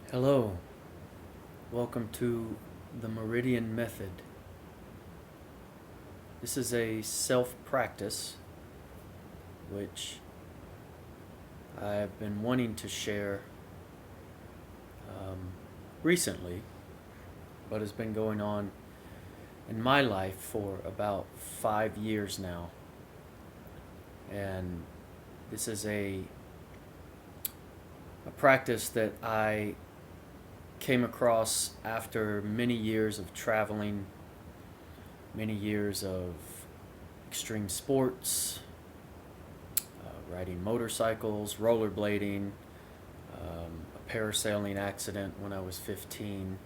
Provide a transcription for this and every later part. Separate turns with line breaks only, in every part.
Hello, welcome to the Meridian Method. This is a self-practice which I've been wanting to share recently, but has been going on in my life for about 5 years now. And this is a practice that I came across after many years of traveling, many years of extreme sports, riding motorcycles, rollerblading, a parasailing accident when I was 15.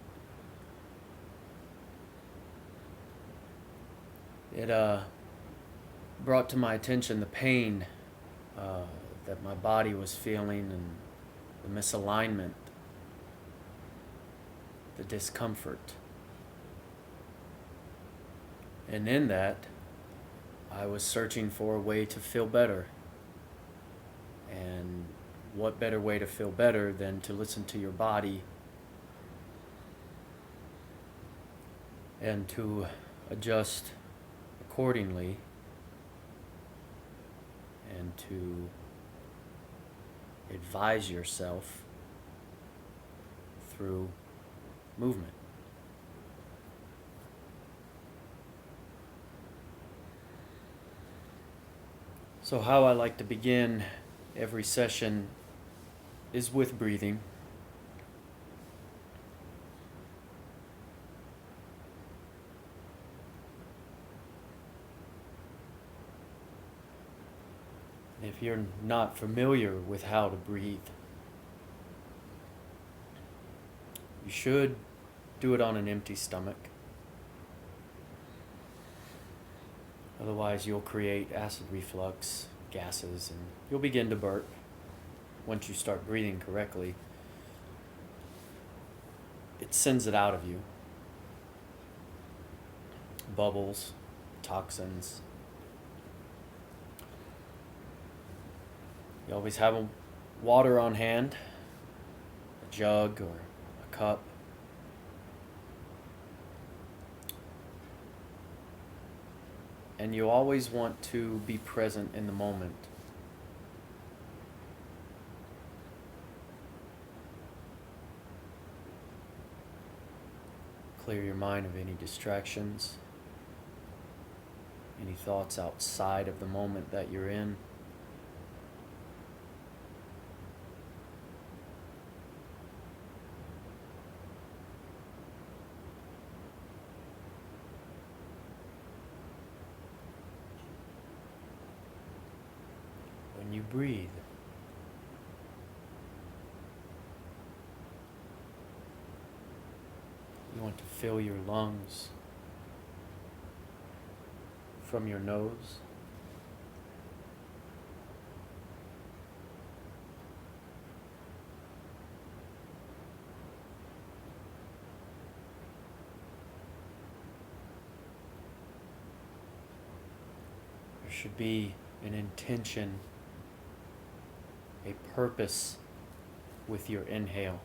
It brought to my attention the pain that my body was feeling and the misalignment, the discomfort. And in that, I was searching for a way to feel better. And what better way to feel better than to listen to your body and to adjust accordingly and to advise yourself through movement. So how I like to begin every session is with breathing. If you're not familiar with how to breathe, you should do it on an empty stomach. Otherwise, you'll create acid reflux, gases, and you'll begin to burp once you start breathing correctly. It sends it out of you. Bubbles, toxins. You always have water on hand, a jug or a cup. And you always want to be present in the moment. Clear your mind of any distractions, any thoughts outside of the moment that you're in. When you breathe, you want to fill your lungs from your nose there should be an intention, a purpose with your inhale.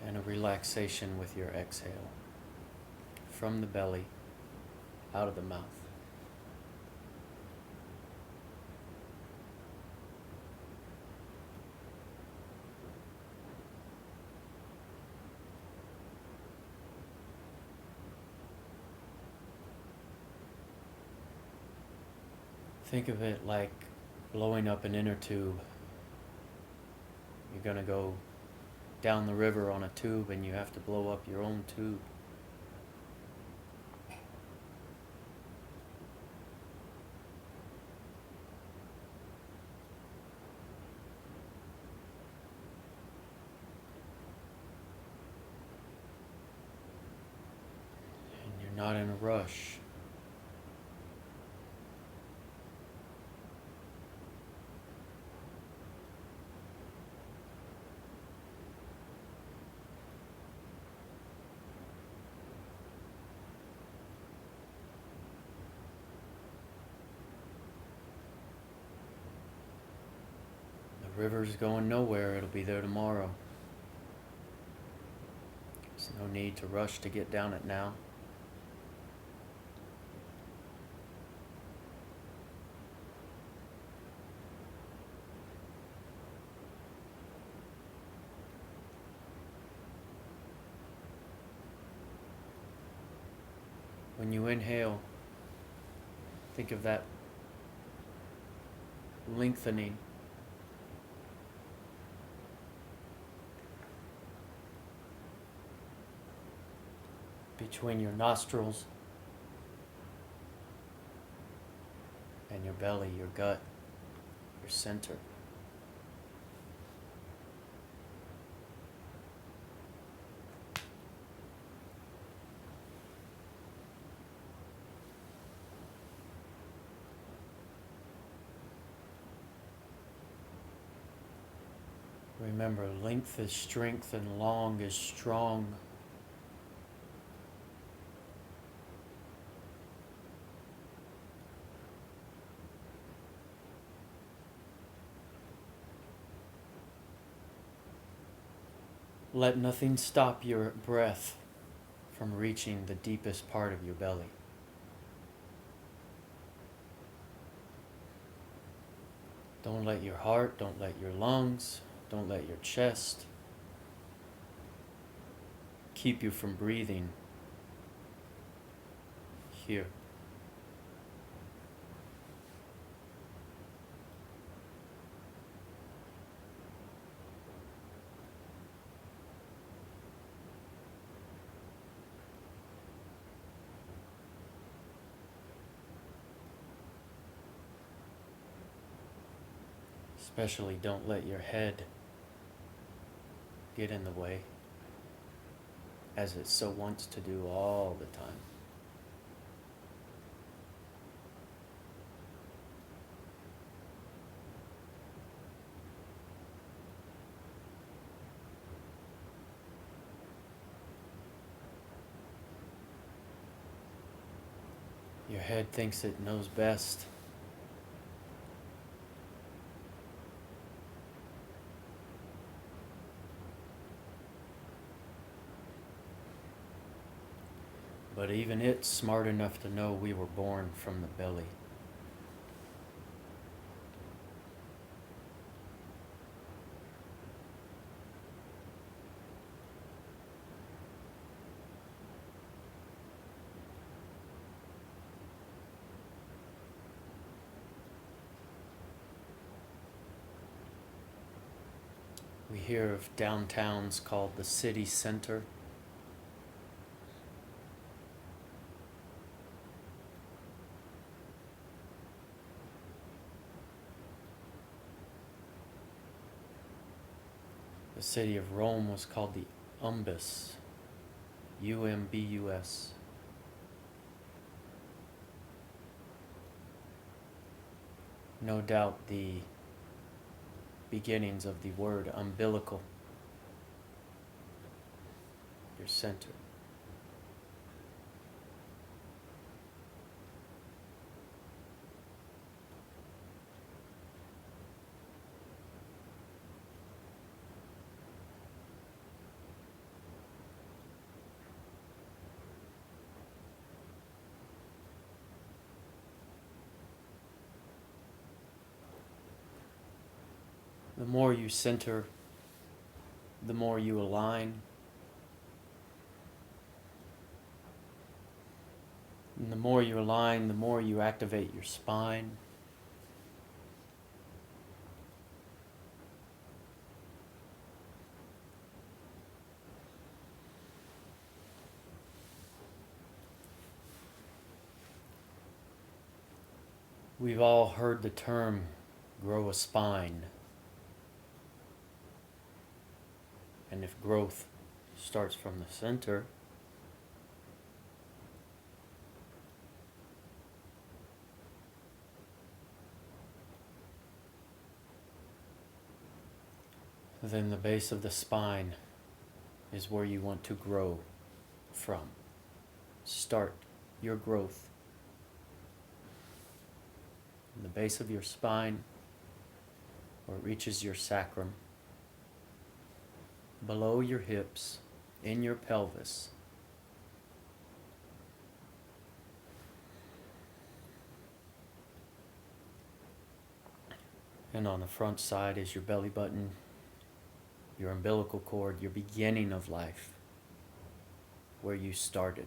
And a relaxation with your exhale from the belly out of the mouth. Think of it like blowing up an inner tube. You're going to go down the river on a tube and you have to blow up your own tube. And you're not in a rush. river's going nowhere, it'll be there tomorrow. There's no need to rush to get down it now. When you inhale, think of that lengthening. Between your nostrils and your belly, your gut, your center. Remember, length is strength and long is strong. Let nothing stop your breath from reaching the deepest part of your belly. Don't let your heart, don't let your lungs, don't let your chest keep you from breathing here. Especially don't let your head get in the way, as it so wants to do all the time. Your head thinks it knows best. But even it's smart enough to know we were born from the belly. We hear of downtowns called the city center. The city of Rome was called the Umbus, U-M-B-U-S. No doubt the beginnings of the word umbilical, your center. The more you center, the more you align. And the more you align, the more you activate your spine. We've all heard the term grow a spine. And if growth starts from the center, then the base of the spine is where you want to grow from. Start your growth. The base of your spine, or it reaches your sacrum, below your hips, in your pelvis. And on the front side is your belly button, your umbilical cord, your beginning of life, where you started.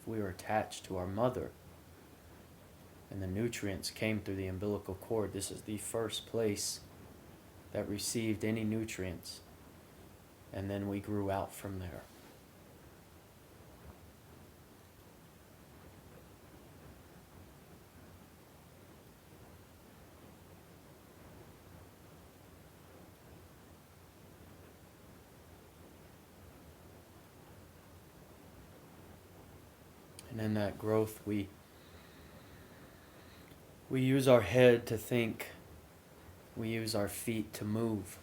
If we were attached to our mother and the nutrients came through the umbilical cord, this is the first place that received any nutrients, and then we grew out from there. And in that growth, we use our head to think. We use our feet to move.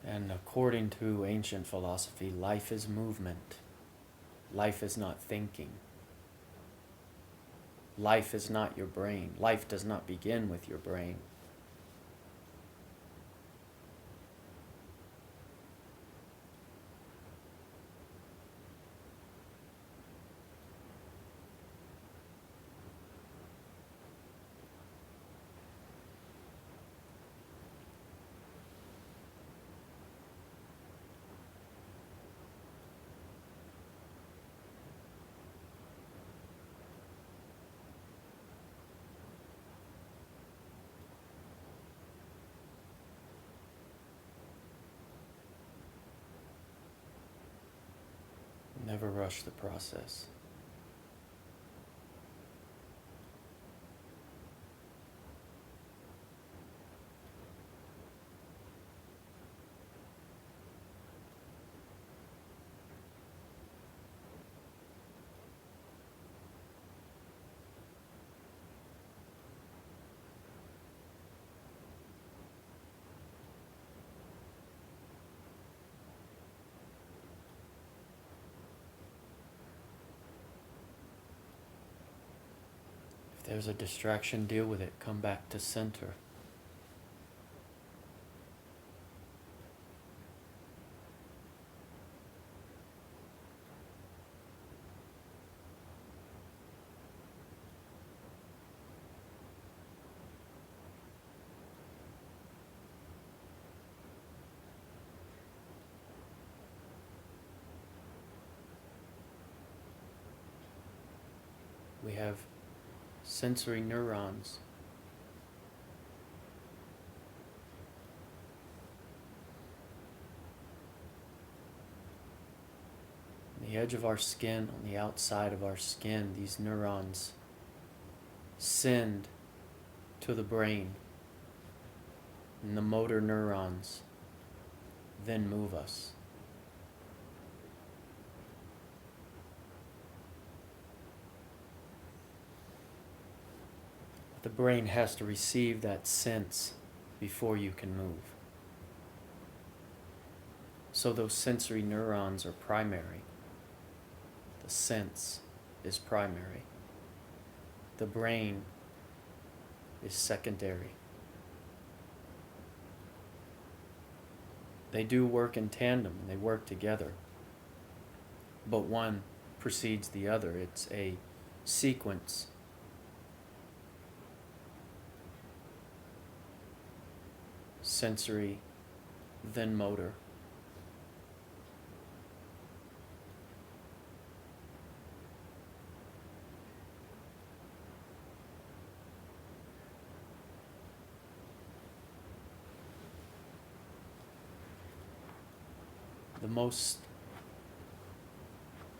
And according to ancient philosophy, life is movement. Life is not thinking. Life is not your brain. Life does not begin with your brain. Never rush the process. If there's a distraction, deal with it. Come back to center. We have sensory neurons. On the edge of our skin, on the outside of our skin, these neurons send to the brain, and the motor neurons then move us. The brain has to receive that sense before you can move. So those sensory neurons are primary. The sense is primary. The brain is secondary. They do work in tandem, and they work together. But one precedes the other. It's a sequence. Sensory, then motor. The most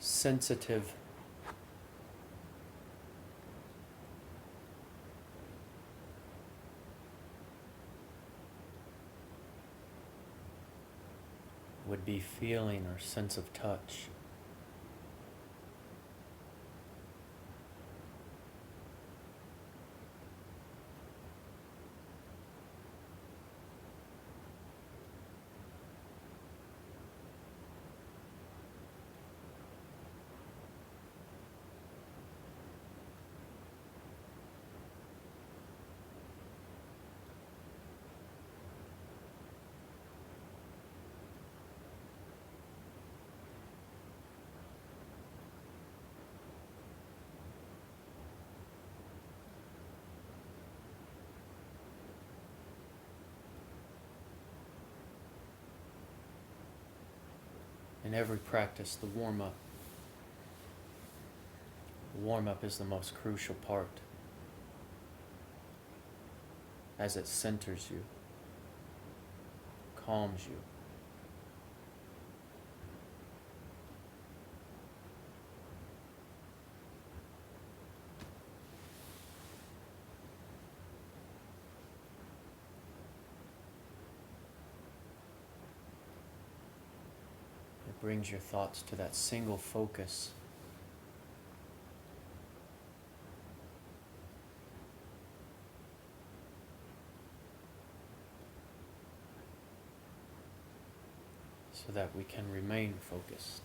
sensitive would be feeling or sense of touch. In every practice, the warm-up. The warm-up is the most crucial part, as it centers you, calms you. It brings your thoughts to that single focus. So that we can remain focused.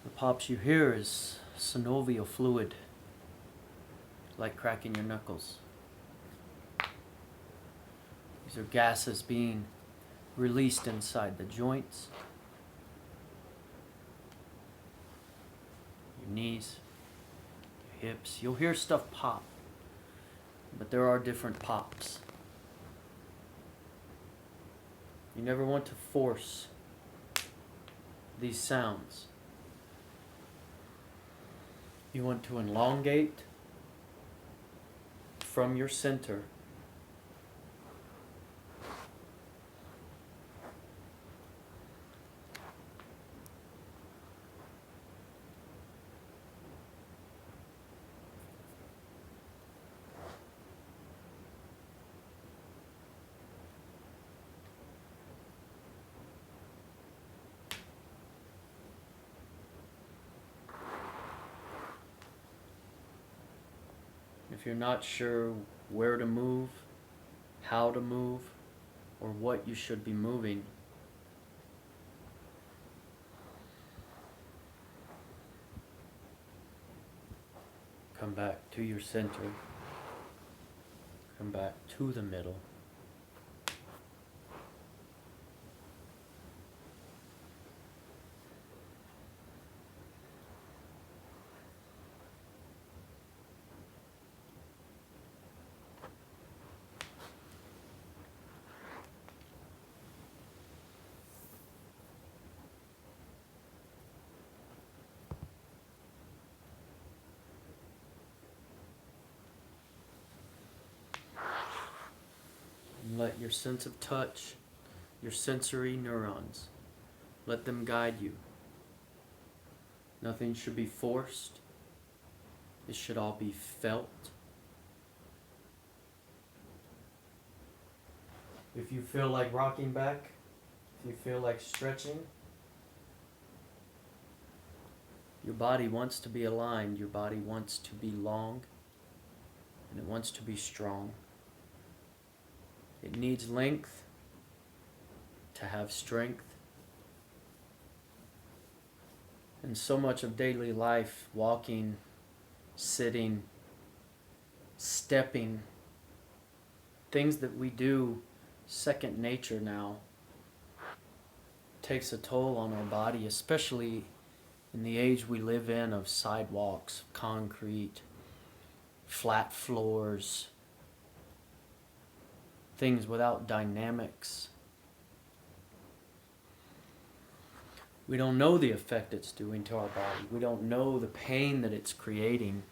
What pops you here is synovial fluid, like cracking your knuckles. These are gases being released inside the joints, your knees, your hips. You'll hear stuff pop, but there are different pops. You never want to force these sounds. You want to elongate from your center. If you're not sure where to move, how to move, or what you should be moving, come back to your center. Come back to the middle. And let your sense of touch, your sensory neurons, let them guide you. Nothing should be forced. It should all be felt. If you feel like rocking back, if you feel like stretching, your body wants to be aligned, your body wants to be long, and it wants to be strong. It needs length to have strength. And so much of daily life, walking, sitting, stepping, things that we do second nature now, takes a toll on our body, especially in the age we live in of sidewalks, concrete, flat floors, things without dynamics. We don't know the effect it's doing to our body. We don't know the pain that it's creating,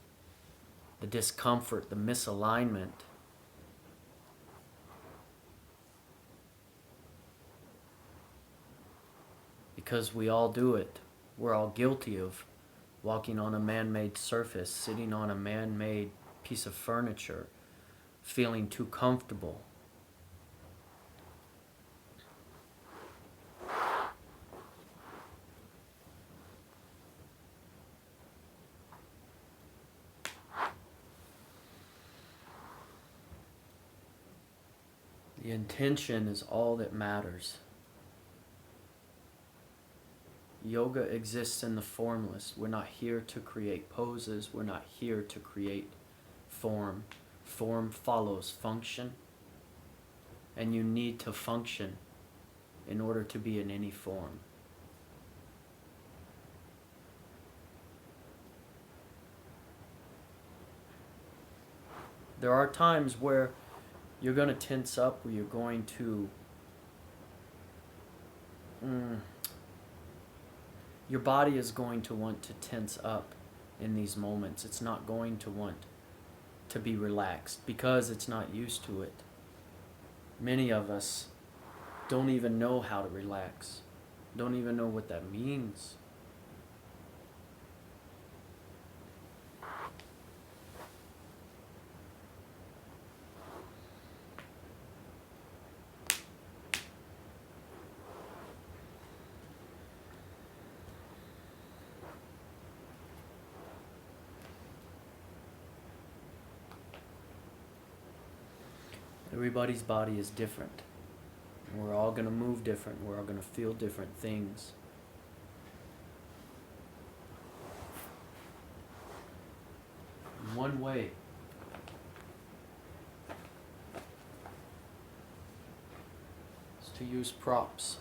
the discomfort, the misalignment. Because we all do it. We're all guilty of walking on a man-made surface, sitting on a man-made piece of furniture, feeling too comfortable. The intention is all that matters. Yoga exists in the formless. We're not here to create poses. We're not here to create form. Form follows function, and you need to function in order to be in any form. There are times where you're going to tense up, where you're going to your body is going to want to tense up in these moments. It's not going to want to be relaxed because it's not used to it. Many of us don't even know how to relax, don't even know what that means. Everybody's body is different. We're all going to move different. We're all going to feel different things. One way is to use props.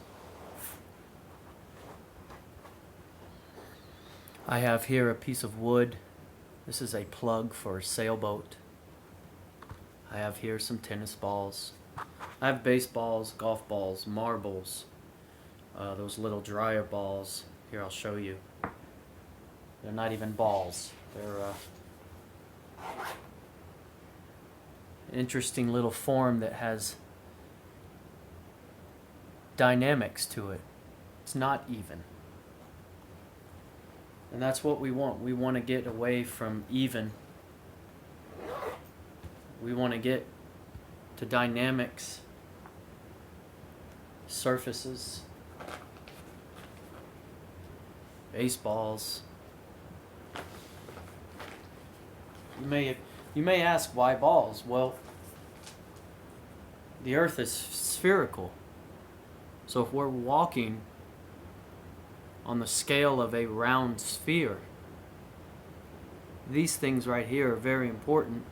I have here a piece of wood. This is a plug for a sailboat. I have here some tennis balls. I have baseballs, golf balls, marbles, those little dryer balls. Here, I'll show you. They're not even balls. They're an interesting little form that has dynamics to it. It's not even. And that's what we want. We want to get away from even. We want to get to dynamics, surfaces, baseballs. You may ask, why balls? Well, the earth is spherical. So if we're walking on the scale of a round sphere, these things right here are very important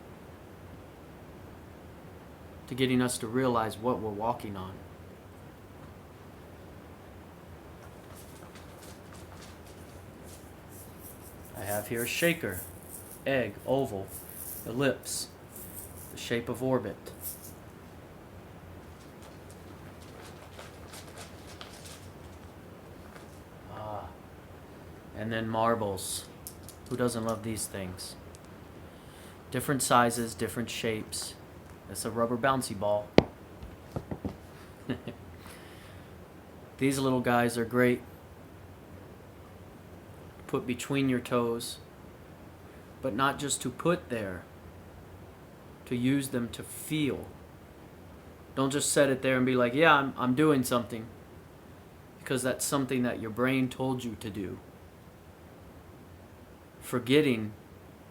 to getting us to realize what we're walking on. I have here a shaker, egg, oval, ellipse, the shape of orbit. And then marbles. Who doesn't love these things? Different sizes, different shapes. It's a rubber bouncy ball. These little guys are great. Put between your toes, but not just to put there, to use them to feel. Don't just set it there and be like, yeah, I'm doing something, because that's something that your brain told you to do. Forgetting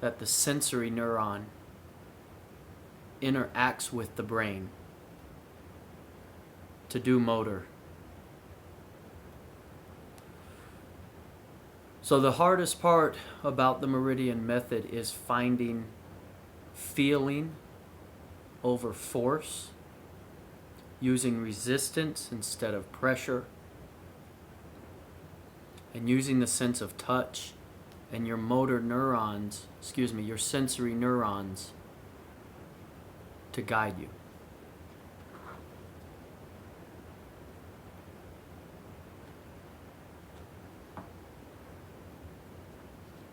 that the sensory neuron interacts with the brain to do motor. So the hardest part about the Meridian Method is finding feeling over force, using resistance instead of pressure, and using the sense of touch and your motor neurons, your sensory neurons to guide you.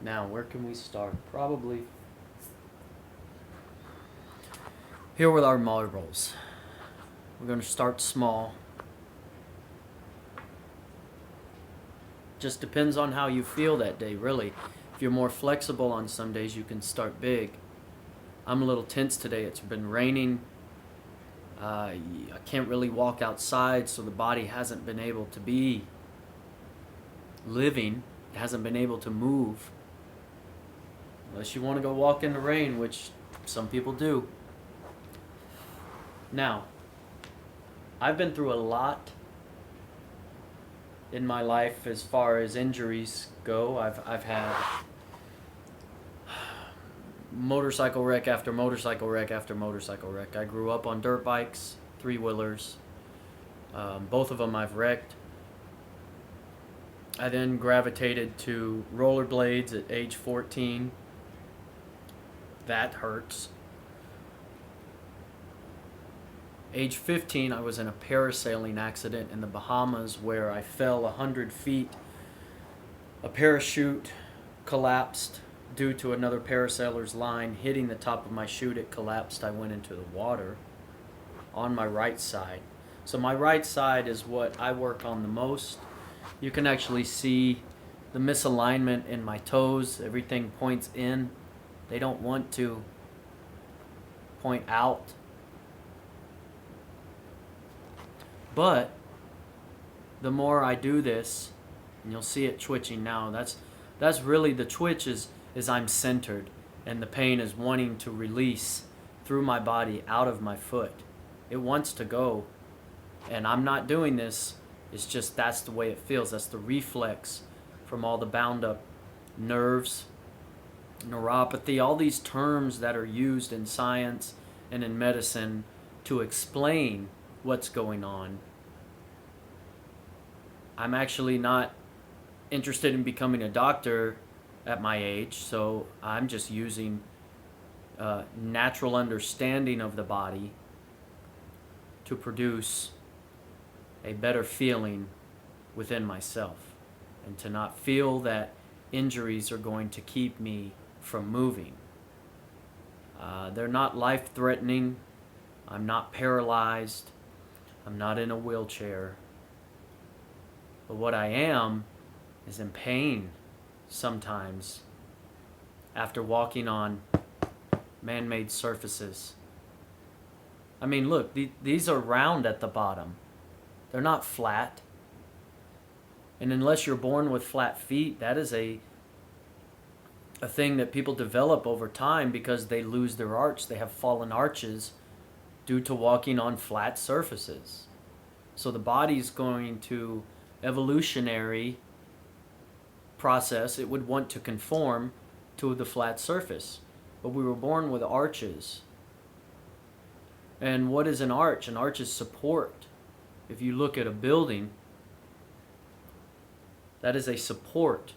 Now, where can we start? Probably here with our marbles. We're going to start small. Just depends on how you feel that day, really. If you're more flexible on some days, you can start big. I'm a little tense today. It's been raining. I can't really walk outside, so the body hasn't been able to be living. It hasn't been able to move. Unless you want to go walk in the rain, which some people do. Now, I've been through a lot in my life as far as injuries go. I've had motorcycle wreck after motorcycle wreck after motorcycle wreck. I grew up on dirt bikes, three-wheelers. Both of them I've wrecked. I then gravitated to rollerblades at age 14. That hurts. Age 15, I was in a parasailing accident in the Bahamas where I fell 100 feet. A parachute collapsed due to another parasailer's line hitting the top of my chute. It collapsed. I went into the water on my right side. So my right side is what I work on the most. You can actually see the misalignment in my toes. Everything points in. They don't want to point out. But the more I do this, and you'll see it twitching now, that's really the twitch is I'm centered, and the pain is wanting to release through my body out of my foot. It wants to go, and I'm not doing this. It's just that's the way it feels. That's the reflex from all the bound up nerves, neuropathy, all these terms that are used in science and in medicine to explain what's going on. I'm actually not interested in becoming a doctor at my age, so I'm just using natural understanding of the body to produce a better feeling within myself, and to not feel that injuries are going to keep me from moving. They're not life-threatening. I'm not paralyzed. I'm not in a wheelchair. But what I am is in pain sometimes after walking on man-made surfaces. I mean, look, these are round at the bottom. They're not flat. And unless you're born with flat feet, that is a thing that people develop over time because they lose their arch. They have fallen arches due to walking on flat surfaces. So the body's going to evolutionary process. It would want to conform to the flat surface. But we were born with arches. And what is an arch? An arch is support. If you look at a building, that is a support.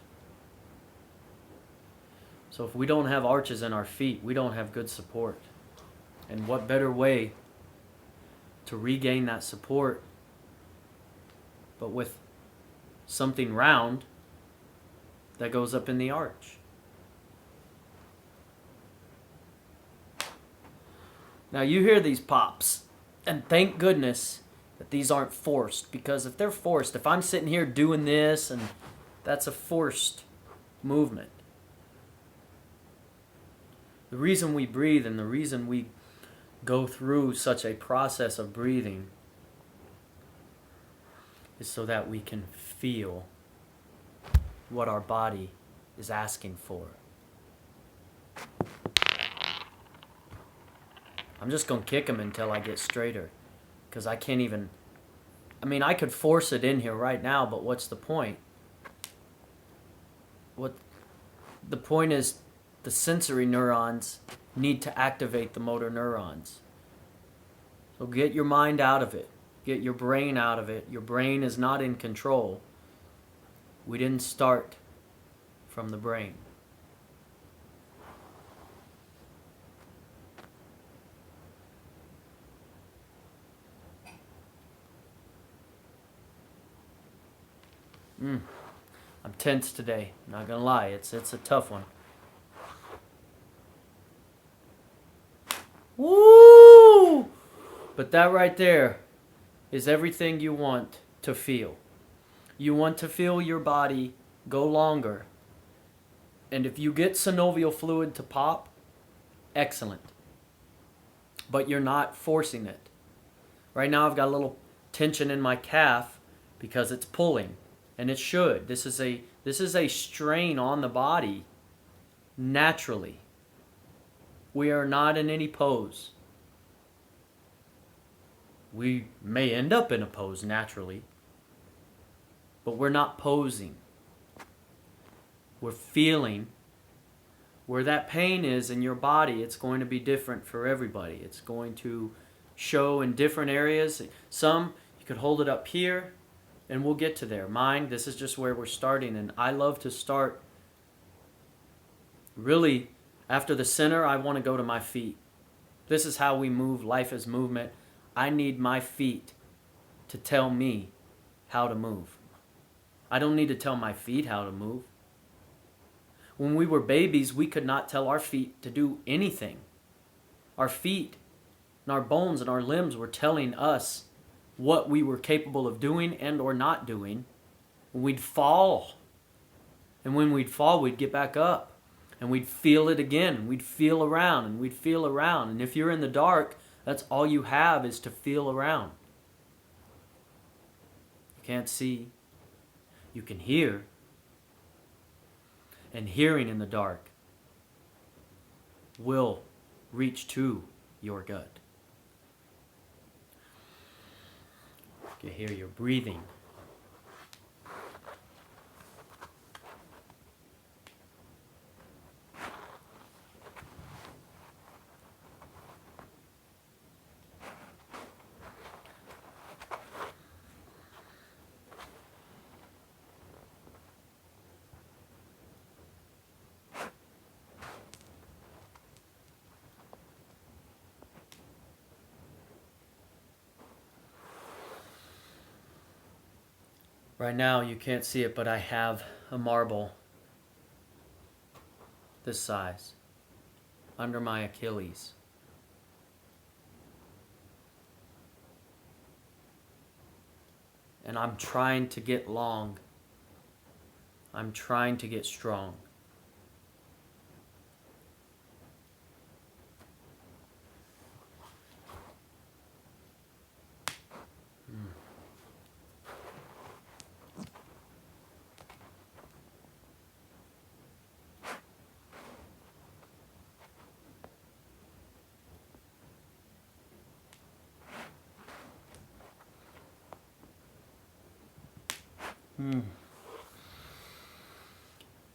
So if we don't have arches in our feet, we don't have good support. And what better way to regain that support but with something round that goes up in the arch? Now you hear these pops, and thank goodness that these aren't forced, because if they're forced, if I'm sitting here doing this, and that's a forced movement. The reason we breathe and the reason we go through such a process of breathing is so that we can feel what our body is asking for. I'm just going to kick them until I get straighter, because I can't even, I mean, I could force it in here right now, but what's the point? What the point is, the sensory neurons need to activate the motor neurons. So get your mind out of it. Get your brain out of it. Your brain is not in control. We didn't start from the brain. I'm tense today. Not gonna lie, it's a tough one. Woo! But that right there is everything you want to feel. You want to feel your body go longer. And if you get synovial fluid to pop, excellent. But you're not forcing it. Right now I've got a little tension in my calf because it's pulling. And it should. This is a strain on the body naturally. We are not in any pose. We may end up in a pose naturally. but we're not posing. We're feeling. Where that pain is in your body, it's going to be different for everybody. It's going to show in different areas. Some, you could hold it up here, and we'll get to there. Mine, this is just where we're starting, and I love to start really after the center. I want to go to my feet. This is how we move. Life is movement. I need my feet to tell me how to move. I don't need to tell my feet how to move. When we were babies, we could not tell our feet to do anything. Our feet and our bones and our limbs were telling us what we were capable of doing and or not doing. We'd fall. And when we'd fall, we'd get back up. And we'd feel it again. We'd feel around and we'd feel around. And if you're in the dark, that's all you have is to feel around. You can't see. You can hear. And hearing in the dark will reach to your gut. You hear your breathing. Right now you can't see it, but I have a marble this size under my Achilles. And I'm trying to get long. I'm trying to get strong.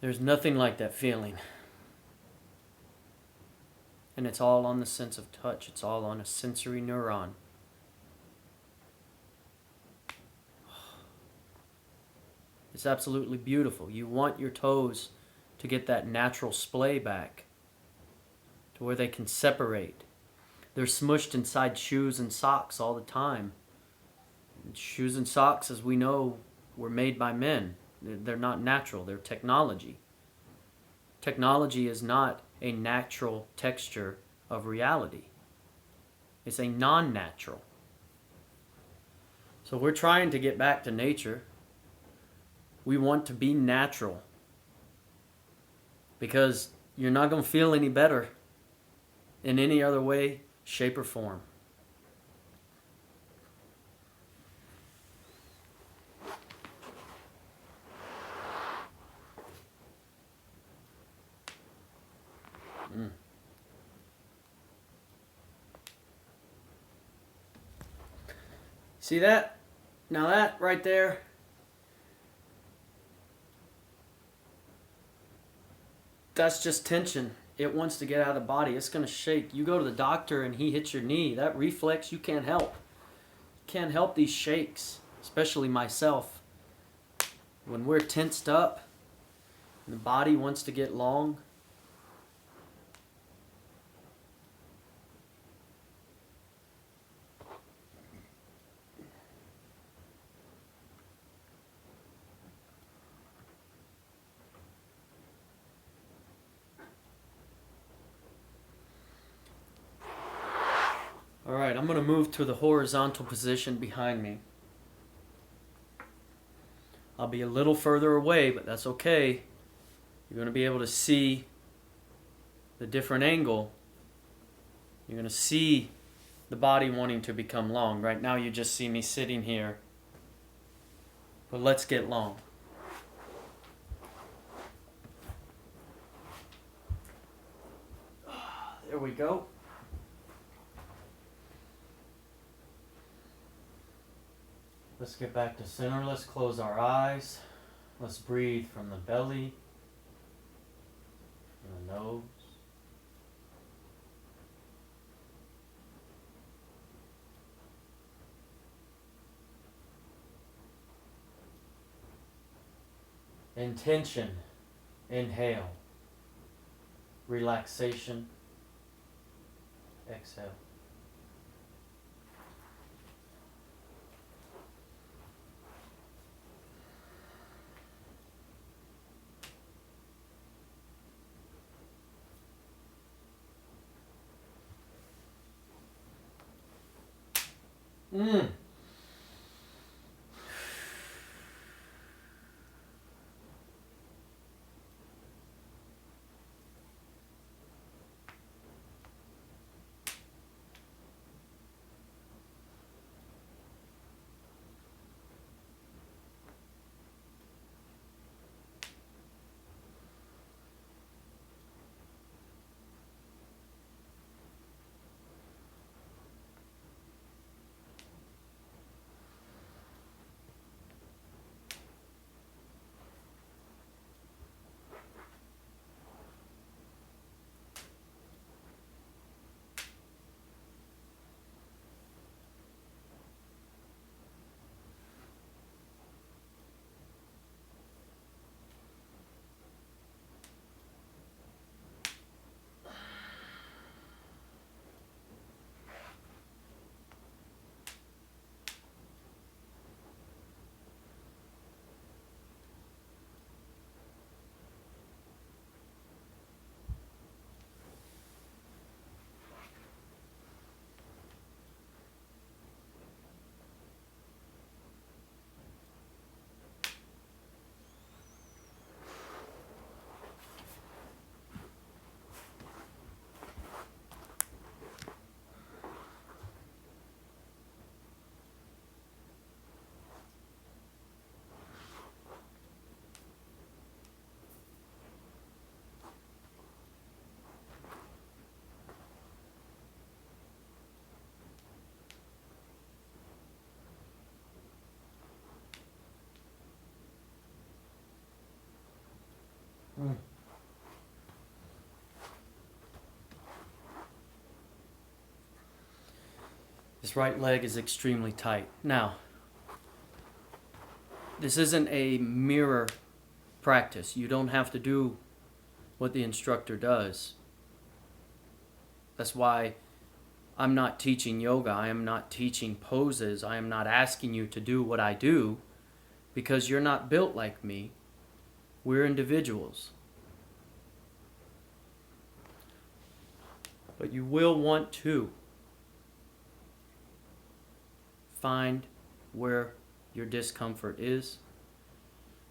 There's nothing like that feeling. And it's all on the sense of touch. It's all on a sensory neuron. It's absolutely beautiful. You want your toes to get that natural splay back to where they can separate. They're smushed inside shoes and socks all the time. And shoes and socks, as we know, were made by men. They're not natural. They're technology. Technology is not a natural texture of reality. It's a non-natural. So we're trying to get back to nature. We want to be natural. Because you're not going to feel any better in any other way, shape, or form. See that? Now that right there, that's just tension. It wants to get out of the body. It's going to shake. You go to the doctor and he hits your knee. That reflex, you can't help. Can't help these shakes, especially myself. When we're tensed up and the body wants to get long, all right, I'm going to move to the horizontal position behind me. I'll be a little further away, but that's okay. You're going to be able to see the different angle. You're going to see the body wanting to become long. Right now you just see me sitting here. But let's get long. There we go. Let's get back to center. Let's close our eyes. Let's breathe from the belly, from the nose. Intention, inhale. Relaxation, exhale. Mm. Mm. This right leg is extremely tight. Now, this isn't a mirror practice. You don't have to do what the instructor does. That's why I'm not teaching yoga. I am not teaching poses. I am not asking you to do what I do because you're not built like me. We're individuals. But you will want to find where your discomfort is.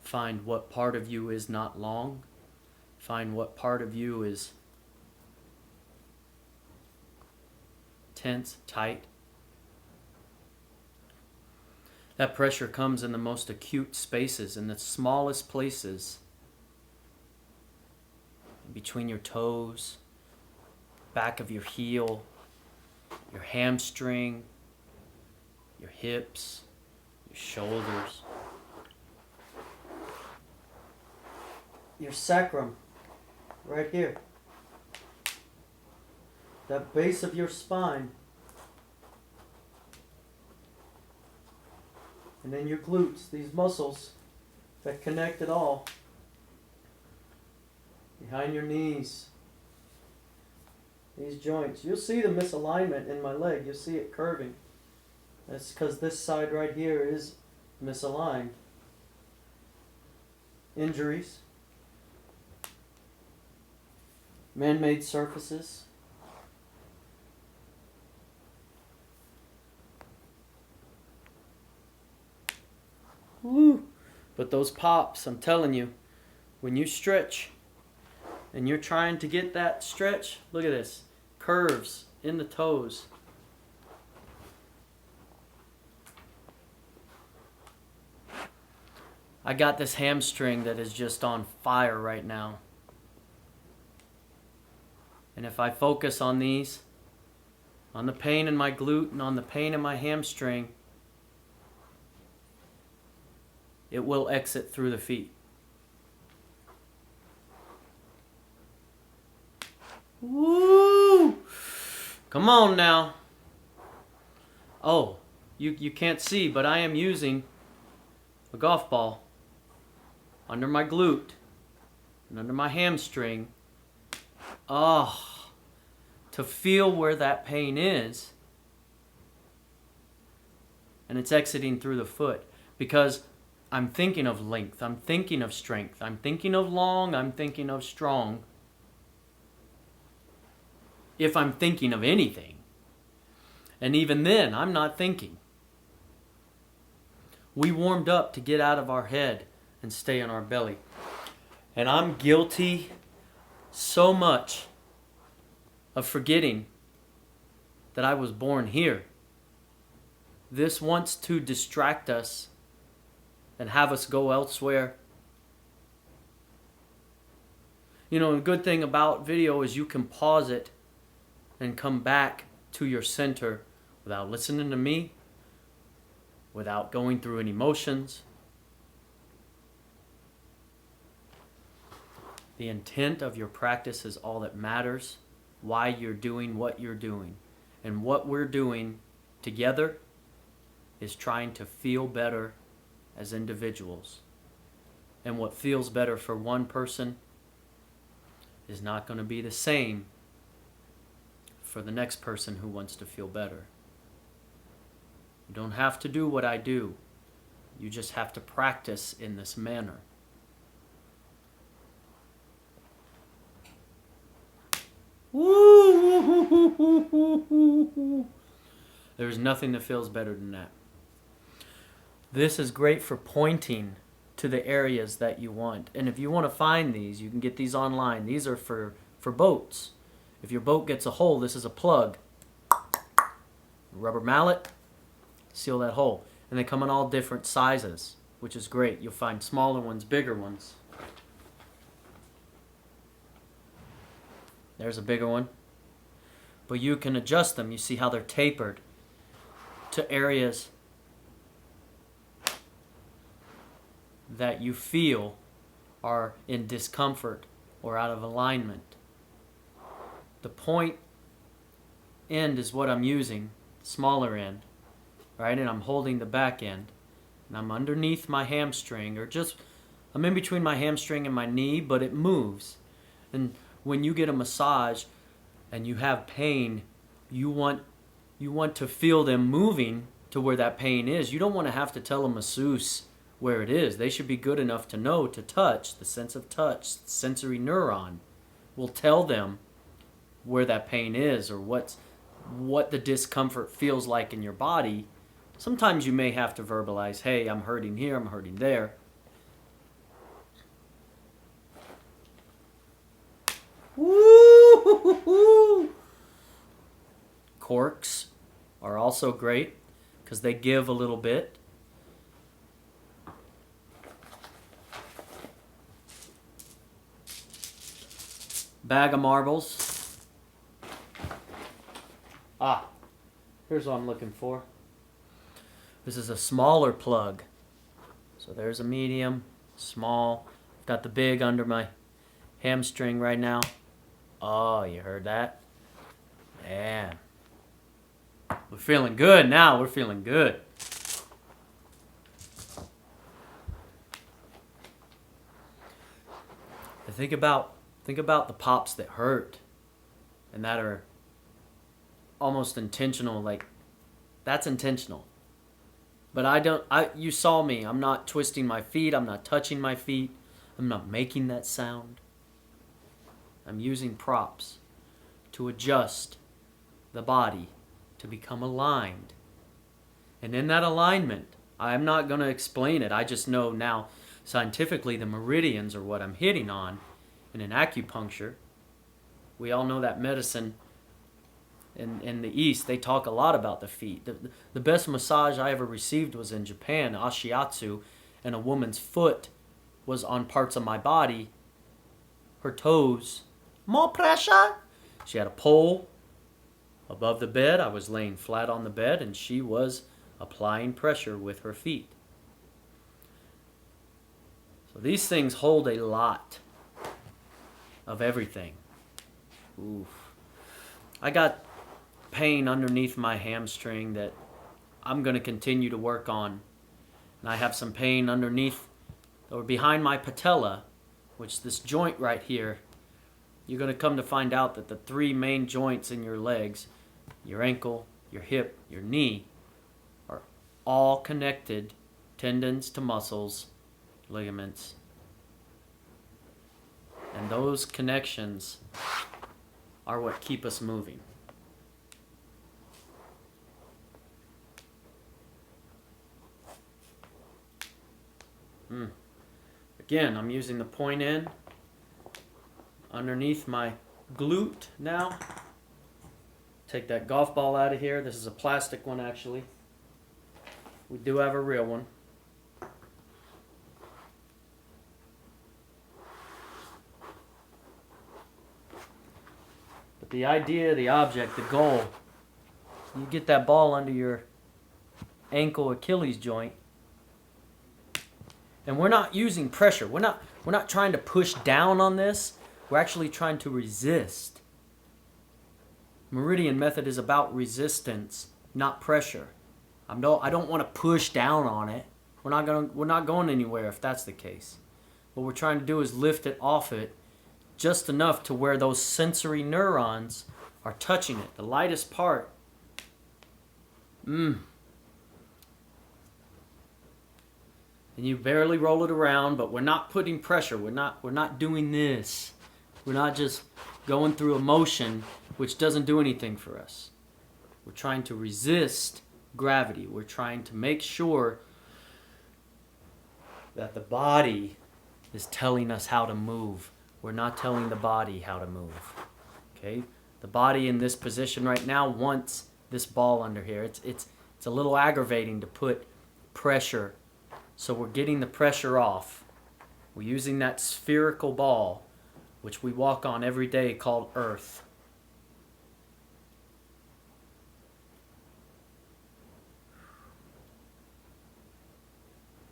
Find what part of you is not long. Find what part of you is tense, tight. That pressure comes in the most acute spaces, in the smallest places. Between your toes, back of your heel, your hamstring, your hips, your shoulders, your sacrum, right here. That base of your spine. And then your glutes, these muscles that connect it all. Behind your knees. These joints. You'll see the misalignment in my leg. You'll see it curving. That's because this side right here is misaligned. Injuries. Man-made surfaces. Woo! But those pops, I'm telling you, when you stretch and you're trying to get that stretch, look at this. Curves in the toes. I got this hamstring that is just on fire right now. And if I focus on these, on the pain in my glute and on the pain in my hamstring, it will exit through the feet. Woo! Come on now. Oh, you can't see, but I am using a golf ball under my glute and under my hamstring. Oh, to feel where that pain is. And it's exiting through the foot because I'm thinking of length, I'm thinking of strength, I'm thinking of long, I'm thinking of strong. If I'm thinking of anything. And even then, I'm not thinking. We warmed up to get out of our head and stay in our belly. And I'm guilty so much of forgetting that I was born here. This wants to distract us and have us go elsewhere. You know, the good thing about video is you can pause it and come back to your center without listening to me, without going through any motions. The intent of your practice is all that matters, why you're doing what you're doing. And what we're doing together is trying to feel better as individuals. And what feels better for one person is not going to be the same for the next person who wants to feel better. You don't have to do what I do. You just have to practice in this manner. There's nothing that feels better than that. This is great for pointing to the areas that you want. And if you want to find these, you can get these online. These are for boats. If your boat gets a hole, this is a plug. Rubber mallet, seal that hole. And they come in all different sizes, which is great. You'll find smaller ones, bigger ones. There's a bigger one. But you can adjust them. You see how they're tapered to areas that you feel are in discomfort or out of alignment. The point end is what I'm using, the smaller end, right? And I'm holding the back end. And I'm underneath my hamstring, or just, I'm in between my hamstring and my knee, but it moves. And when you get a massage and you have pain, you want to feel them moving to where that pain is. You don't want to have to tell a masseuse where it is. They should be good enough to know to touch. The sense of touch, sensory neuron, will tell them where that pain is or what the discomfort feels like in your body. Sometimes you may have to verbalize, hey, I'm hurting here, I'm hurting there. Woo! Corks are also great because they give a little bit. Bag of marbles. Here's what I'm looking for. This is a smaller plug. So there's a medium, small. Got the big under my hamstring right now. Oh, you heard that? Man. We're feeling good now. We're feeling good. Think about the pops that hurt and that are almost intentional. Like, that's intentional. But you saw me. I'm not twisting my feet. I'm not touching my feet. I'm not making that sound. I'm using props to adjust the body to become aligned. And in that alignment, I'm not going to explain it. I just know now scientifically the meridians are what I'm hitting on. And in acupuncture, we all know that medicine in the East, they talk a lot about the feet. The best massage I ever received was in Japan, ashiatsu, and a woman's foot was on parts of my body, her toes. More pressure. She had a pole above the bed. I was laying flat on the bed, and she was applying pressure with her feet. So these things hold a lot of everything. Oof. I got pain underneath my hamstring that I'm going to continue to work on. And I have some pain underneath or behind my patella, which is this joint right here. You're going to come to find out that the three main joints in your legs, your ankle, your hip, your knee, are all connected, tendons to muscles, ligaments. And those connections are what keep us moving. Again, I'm using the point end underneath my glute now. Take that golf ball out of here. This is a plastic one, actually. We do have a real one. But the idea, the object, the goal, you get that ball under your ankle Achilles joint. And we're not using pressure. We're not trying to push down on this. We're actually trying to resist. Meridian Method is about resistance, not pressure. I don't want to push down on it. We're not going anywhere if that's the case. What we're trying to do is lift it off it just enough to where those sensory neurons are touching it. The lightest part. And you barely roll it around, but we're not putting pressure. We're not doing this. We're not just going through a motion which doesn't do anything for us. We're trying to resist gravity. We're trying to make sure that the body is telling us how to move. We're not telling the body how to move. Okay? The body in this position right now wants this ball under here. It's a little aggravating to put pressure. So we're getting the pressure off. We're using that spherical ball, which we walk on every day, called Earth.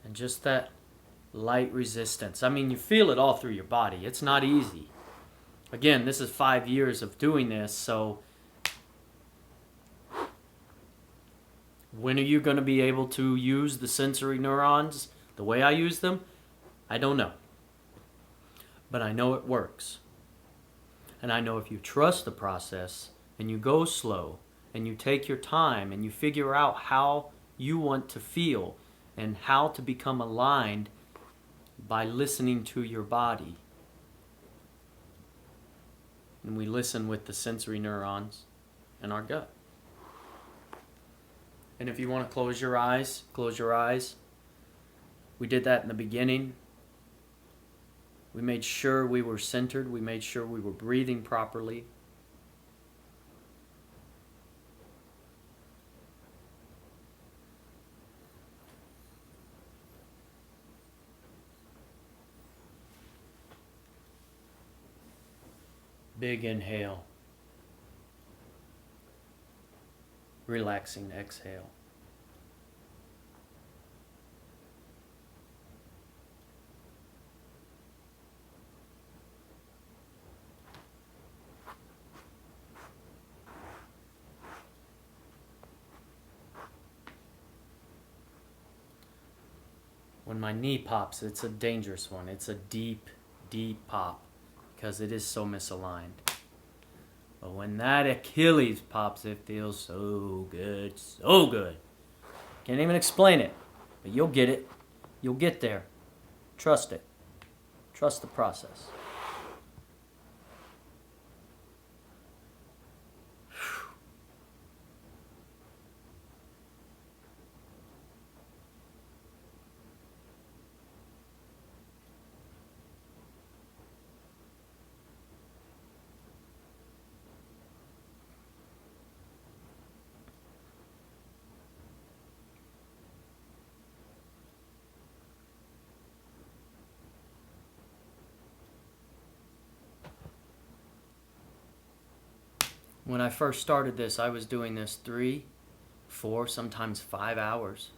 And just that light resistance. I mean, you feel it all through your body. It's not easy. Again, this is 5 years of doing this, so when are you going to be able to use the sensory neurons the way I use them? I don't know. But I know it works. And I know if you trust the process and you go slow and you take your time and you figure out how you want to feel and how to become aligned by listening to your body. And we listen with the sensory neurons in our gut. And if you want to close your eyes, close your eyes. We did that in the beginning. We made sure we were centered. We made sure we were breathing properly. Big inhale. Relaxing exhale. When my knee pops, it's a dangerous one. It's a deep, deep pop because it is so misaligned. But when that Achilles pops, it feels so good, so good. Can't even explain it, but you'll get it. You'll get there. Trust it. Trust the process. When I first started this, I was doing this 3, 4, sometimes 5 hours.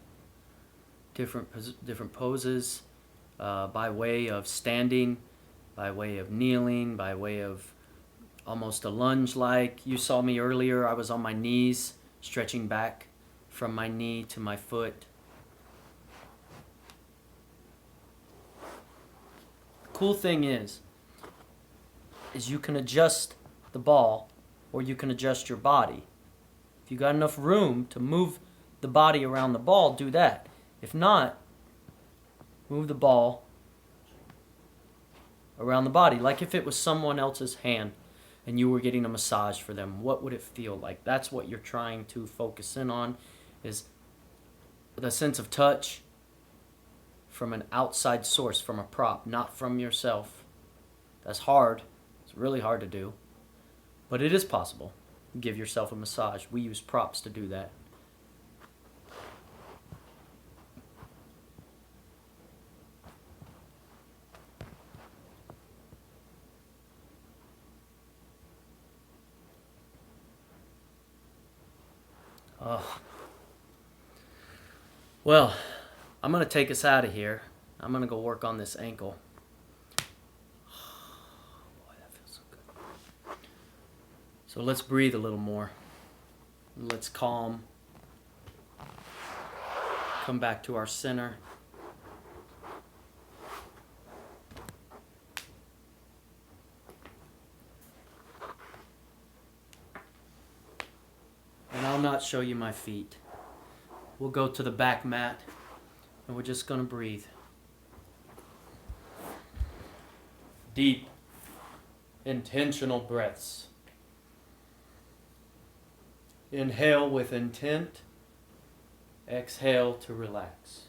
Different poses, by way of standing, by way of kneeling, by way of almost a lunge like. You saw me earlier, I was on my knees, stretching back from my knee to my foot. Cool thing is you can adjust the ball or you can adjust your body. If you got enough room to move the body around the ball, do that. If not, move the ball around the body. Like if it was someone else's hand and you were getting a massage for them, what would it feel like? That's what you're trying to focus in on, is the sense of touch from an outside source, from a prop, not from yourself. That's hard. It's really hard to do. But it is possible. Give yourself a massage. We use props to do that. Well, I'm going to take us out of here. I'm going to go work on this ankle. Boy, that feels so good. So let's breathe a little more. Let's calm. Come back to our center. And I'll not show you my feet. We'll go to the back mat and we're just going to breathe. Deep, intentional breaths. Inhale with intent. Exhale to relax.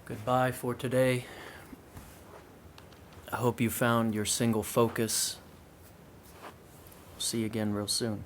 Goodbye for today. I hope you found your single focus. See you again real soon.